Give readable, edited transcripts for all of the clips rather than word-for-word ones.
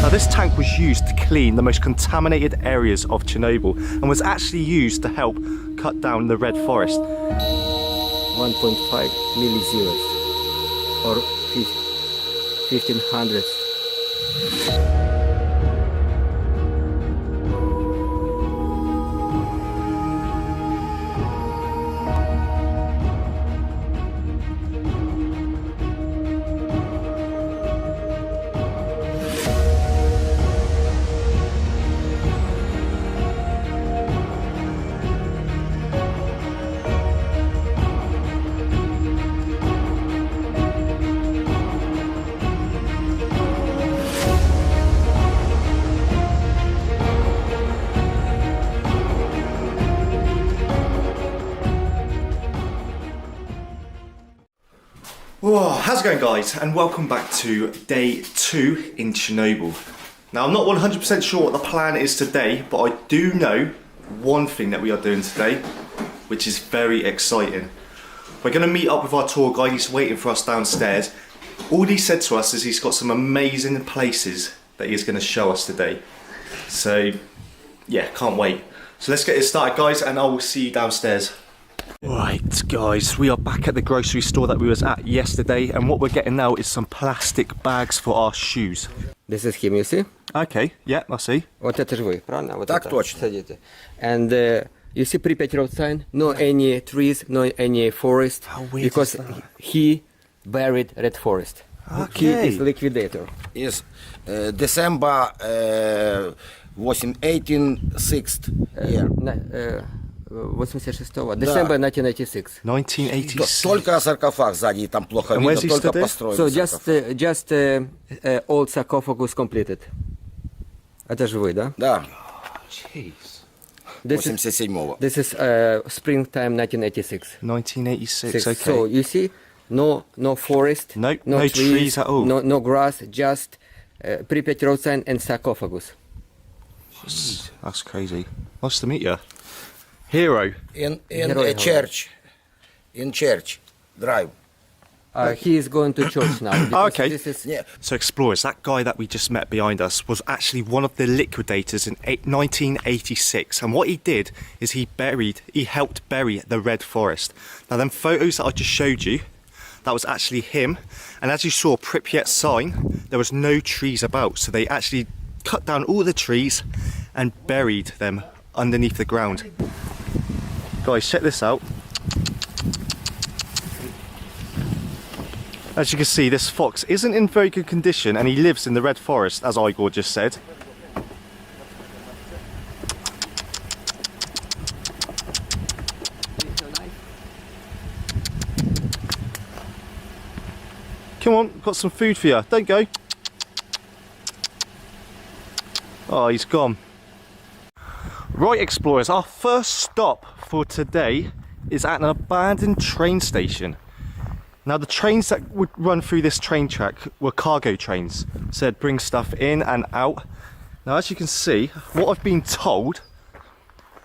Now this tank was used to clean the most contaminated areas of Chernobyl and was actually used to help cut down the red forest. 1.5 millisieverts or 1500. Whoa, how's it going guys, and welcome back to day 2 in Chernobyl. Now I'm not 100% sure what the plan is today, but I do know one thing that we are doing today, which is very exciting. We're going to meet up with our tour guide. He's waiting for us downstairs. All he said to us is he's got some amazing places that he's going to show us today. So yeah, can't wait. So let's get it started guys, and I will see you downstairs. Right guys, we are back at the grocery store that we was at yesterday, and what we're getting now is some plastic bags for our shoes. This is him, you see? Okay, yeah, I see. Вот это же вы, правильно? Вот Так это точно. садите. And you see Pripyat road sign? No any trees, no any forest. How weird because is that? he buried red forest. He Okay. is liquidator. Is December 1806 year. 86-го. December 1986. 1986. Только саркофаг сзади, там плохо And видно, where's he только stood построен. So саркофаг. just old sarcophagus completed. Это же вы, да? Да, Jeez. This is 87-го. springtime 1986. 1986, okay. So you see, no forest, No trees at all. no grass, just Pripyat road sign and sarcophagus. Jeez, that's crazy. Nice to meet you. Hero. In Hero a church. In church. Drive. He is going to church now. because Okay. This is, Yeah. So explorers, that guy that we just met behind us was actually one of the liquidators in 1986, and what he did is he helped bury the red forest. Now them photos that I just showed you, that was actually him, and as you saw Pripyat sign, there was no trees about, so they actually cut down all the trees and buried them underneath the ground. Guys, check this out. As you can see, this fox isn't in very good condition, and he lives in the red forest, as Igor just said. Come on, got some food for you. Don't go. Oh, he's gone. Right, explorers, our first stop for today is at an abandoned train station. Now the trains that would run through this train track were cargo trains, so they'd bring stuff in and out. Now as you can see, what I've been told,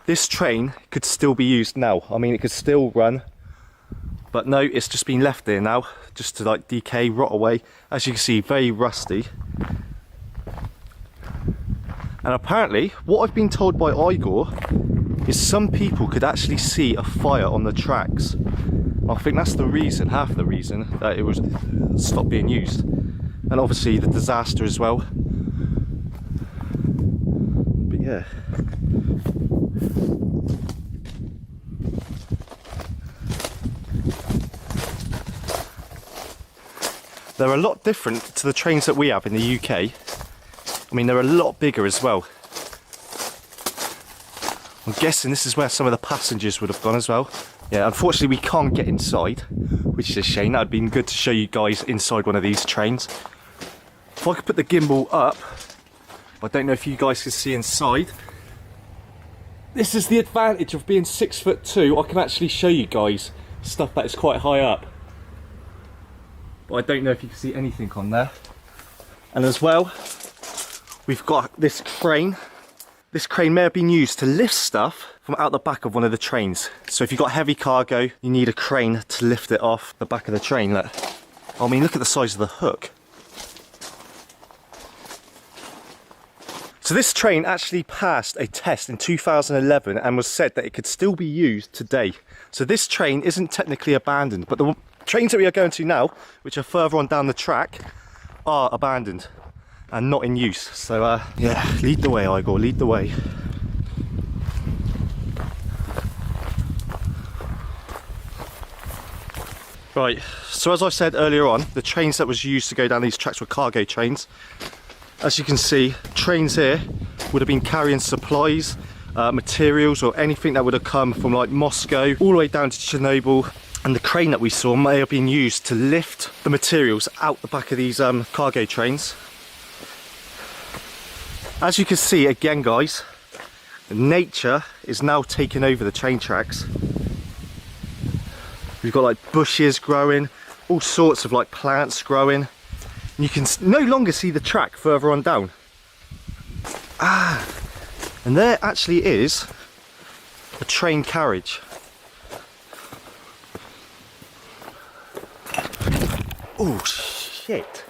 this train could still be used now. I mean, it could still run, but no, it's just been left there now, just to like decay, rot away. As you can see, very rusty. And apparently, what I've been told by Igor is some people could actually see a fire on the tracks. I think that's the reason, half the reason, that it was stopped being used. And obviously the disaster as well. But yeah. They're a lot different to the trains that we have in the UK. I mean, they're a lot bigger as well. I'm guessing this is where some of the passengers would have gone as well. Yeah, unfortunately we can't get inside, which is a shame. That would have been good to show you guys inside one of these trains. If I could put the gimbal up, I don't know if you guys can see inside. This is the advantage of being 6'2". I can actually show you guys stuff that is quite high up. But I don't know if you can see anything on there. And as well, we've got this crane. This crane may have been used to lift stuff from out the back of one of the trains. So if you've got heavy cargo, you need a crane to lift it off the back of the train. Look. I mean, look at the size of the hook. So this train actually passed a test in 2011 and was said that it could still be used today. So this train isn't technically abandoned, but the trains that we are going to now, which are further on down the track, are abandoned and not in use. So yeah, lead the way, Igor, lead the way. Right, so as I said earlier on, the trains that was used to go down these tracks were cargo trains. As you can see, trains here would have been carrying supplies, materials, or anything that would have come from like Moscow all the way down to Chernobyl. And the crane that we saw may have been used to lift the materials out the back of these cargo trains. As you can see again, guys, nature is now taking over the train tracks. We've got like bushes growing, all sorts of like plants growing. You can no longer see the track further on down. And there actually is a train carriage. Oh shit.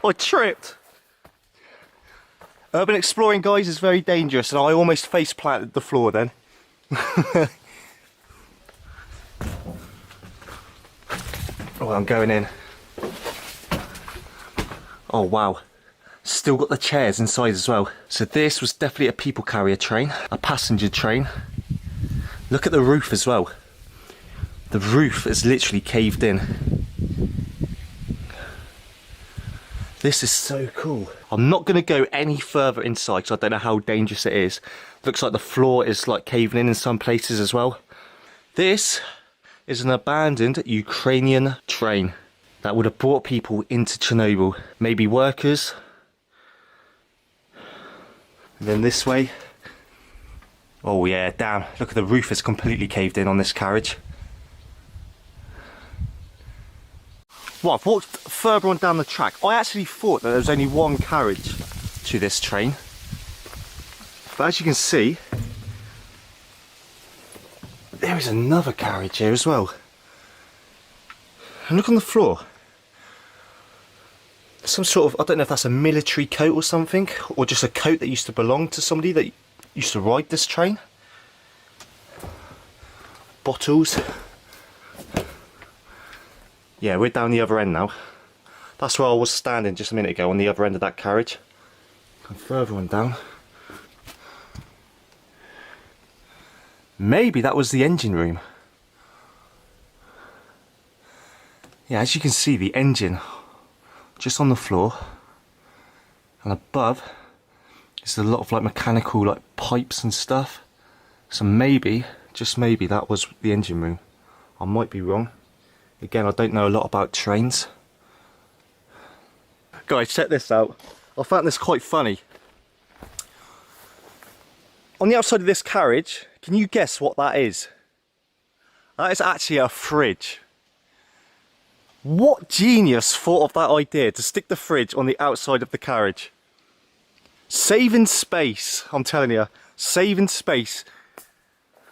I tripped. Urban exploring, guys, is very dangerous, and I almost face planted the floor then. Oh, I'm going in. Oh wow, still got the chairs inside as well. So this was definitely a people carrier train, a passenger train. Look at the roof as well. The roof is literally caved in. This is so cool. I'm not going to go any further inside because I don't know how dangerous it is. Looks like the floor is like caving in some places as well. This is an abandoned Ukrainian train that would have brought people into Chernobyl. Maybe workers. And then this way. Oh yeah, damn. Look at the roof is completely caved in on this carriage. Well, I've walked further on down the track. I actually thought that there was only one carriage to this train. But as you can see, there is another carriage here as well. And look on the floor. Some sort of, I don't know if that's a military coat or something, or just a coat that used to belong to somebody that used to ride this train. Bottles. Yeah, we're down the other end now. That's where I was standing just a minute ago, on the other end of that carriage. Come further on down. Maybe that was the engine room. Yeah, as you can see, the engine just on the floor, and above is a lot of like mechanical like pipes and stuff. So maybe, just maybe, that was the engine room. I might be wrong. Again, I don't know a lot about trains. Guys, check this out. I found this quite funny. On the outside of this carriage, can you guess what that is? That is actually a fridge. What genius thought of that idea to stick the fridge on the outside of the carriage? Saving space, I'm telling you, saving space.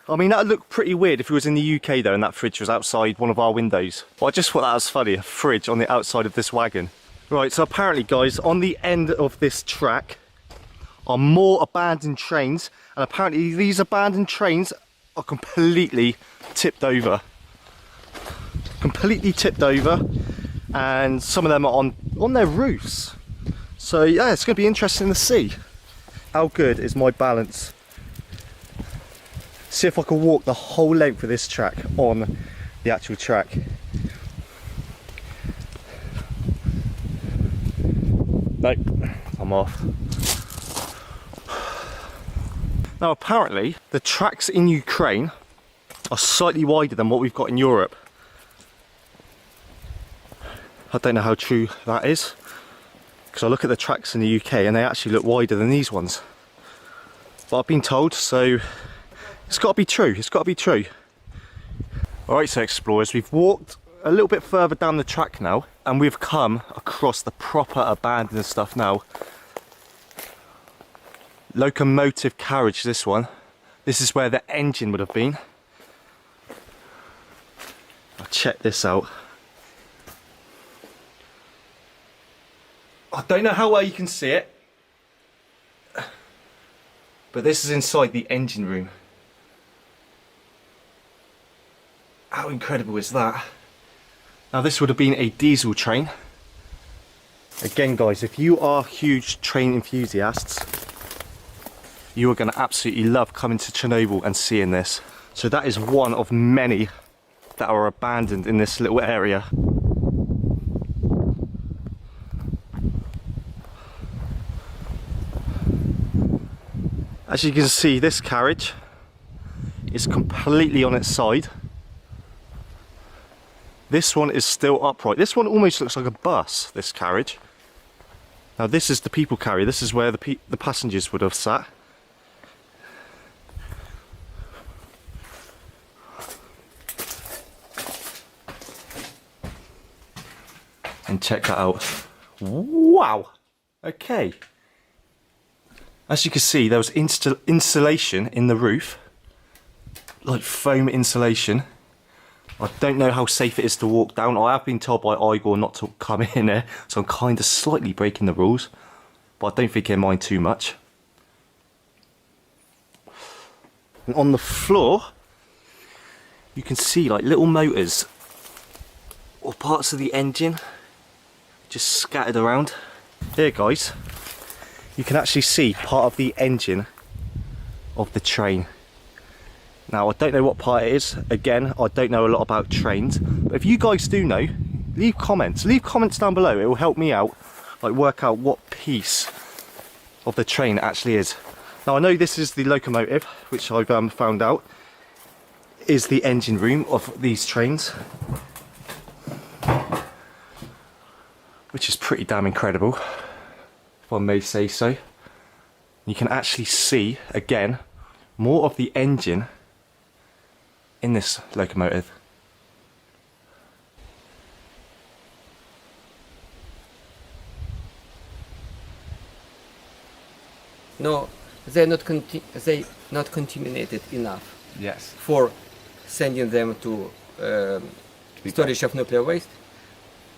I mean, that would look pretty weird if it was in the UK though and that fridge was outside one of our windows. But I just thought that was funny, a fridge on the outside of this wagon. Right, so apparently guys, on the end of this track are more abandoned trains, and apparently these abandoned trains are completely tipped over. Completely tipped over, and some of them are on their roofs. So yeah, it's going to be interesting to see. How good is my balance? See if I can walk the whole length of this track on the actual track. Nope, I'm off. Now apparently the tracks in Ukraine are slightly wider than what we've got in Europe. I don't know how true that is, because I look at the tracks in the UK and they actually look wider than these ones. But I've been told, so it's got to be true, it's got to be true. Alright, so explorers, we've walked a little bit further down the track now, and we've come across the proper abandoned stuff now. Locomotive carriage, this one. This is where the engine would have been. I'll check this out. I don't know how well you can see it, but this is inside the engine room. How incredible is that? Now this would have been a diesel train. Again guys, if you are huge train enthusiasts, you are going to absolutely love coming to Chernobyl and seeing this. So that is one of many that are abandoned in this little area. As you can see, this carriage is completely on its side. This one is still upright. This one almost looks like a bus, this carriage. Now this is the people carrier. This is where the passengers would have sat. And check that out. Wow! Okay. As you can see, there was insulation in the roof. Like foam insulation. I don't know how safe it is to walk down. I have been told by Igor not to come in there, so I'm kind of slightly breaking the rules, but I don't think he'll mind too much. And on the floor, you can see like little motors or parts of the engine just scattered around. Here guys, you can actually see part of the engine of the train. Now I don't know what part it is. Again, I don't know a lot about trains, but if you guys do know, leave comments down below. It will help me out, like work out what piece of the train it actually is. Now I know this is the locomotive, which I've found out is the engine room of these trains, which is pretty damn incredible, if I may say so. You can actually see again more of the engine in this locomotive. No, they're not contaminated enough Yes. for sending them to storage of nuclear waste,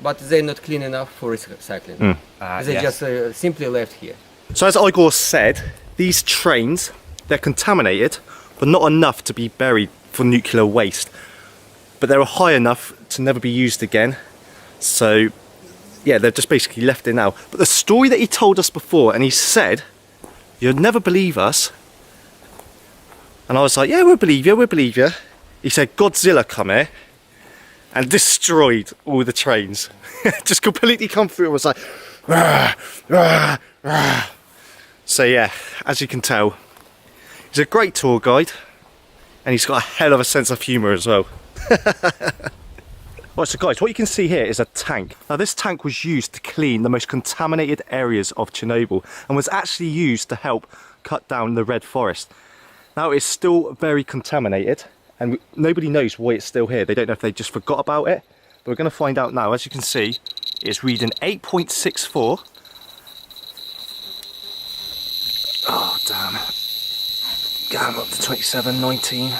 but they're not clean enough for recycling. They yes. just simply left here. So as Igor said, these trains, they're contaminated, but not enough to be buried for nuclear waste. But they were high enough to never be used again. So yeah, they're just basically left in now. But the story that he told us before, and he said, you'd never believe us. And I was like, yeah, we'll believe you. He said Godzilla come here and destroyed all the trains. Just completely come through and was like, rah, rah, rah. So yeah, as you can tell, he's a great tour guide, and he's got a hell of a sense of humour as well. Right, so guys, what you can see here is a tank. Now this tank was used to clean the most contaminated areas of Chernobyl and was actually used to help cut down the red forest. Now it's still very contaminated and nobody knows why it's still here. They don't know if they just forgot about it, but we're going to find out now. As you can see, it's reading 8.64. Oh damn it. Going up to 27, 19.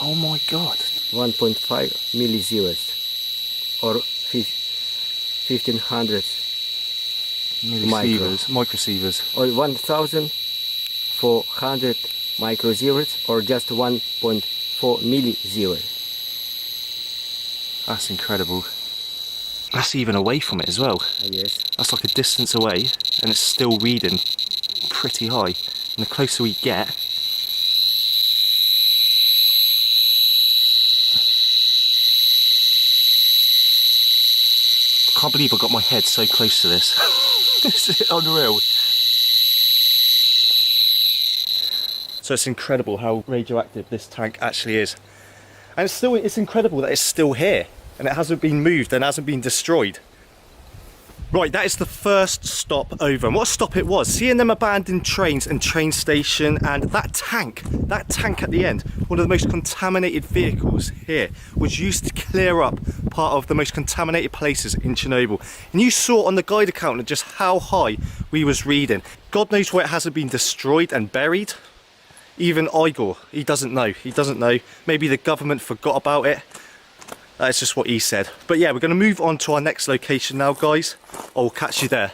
Oh my god. 1.5 millisieverts or 1500 Microsievers. or 1400 microsieverts or just 1.4 millisievert. That's incredible. That's even away from it as well. Yes. That's like a distance away and it's still reading pretty high. And the closer we get, I can't believe I got my head so close to this. It's unreal. So it's incredible how radioactive this tank actually is. And it's incredible that it's still here and it hasn't been moved and hasn't been destroyed. Right, that is the first stop over. And what a stop it was. Seeing them abandoned trains and train station, and that tank at the end, one of the most contaminated vehicles here, was used to clear up part of the most contaminated places in Chernobyl. And you saw on the guide account just how high we was reading. God knows why it hasn't been destroyed and buried. Even Igor, he doesn't know. Maybe the government forgot about it. That's just what he said. But yeah, we're going to move on to our next location now, guys. I'll catch you there.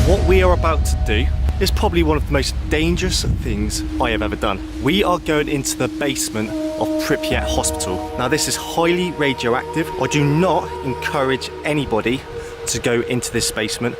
What we are about to do is probably one of the most dangerous things I have ever done. We are going into the basement of Pripyat Hospital. Now this is highly radioactive. I do not encourage anybody to go into this basement.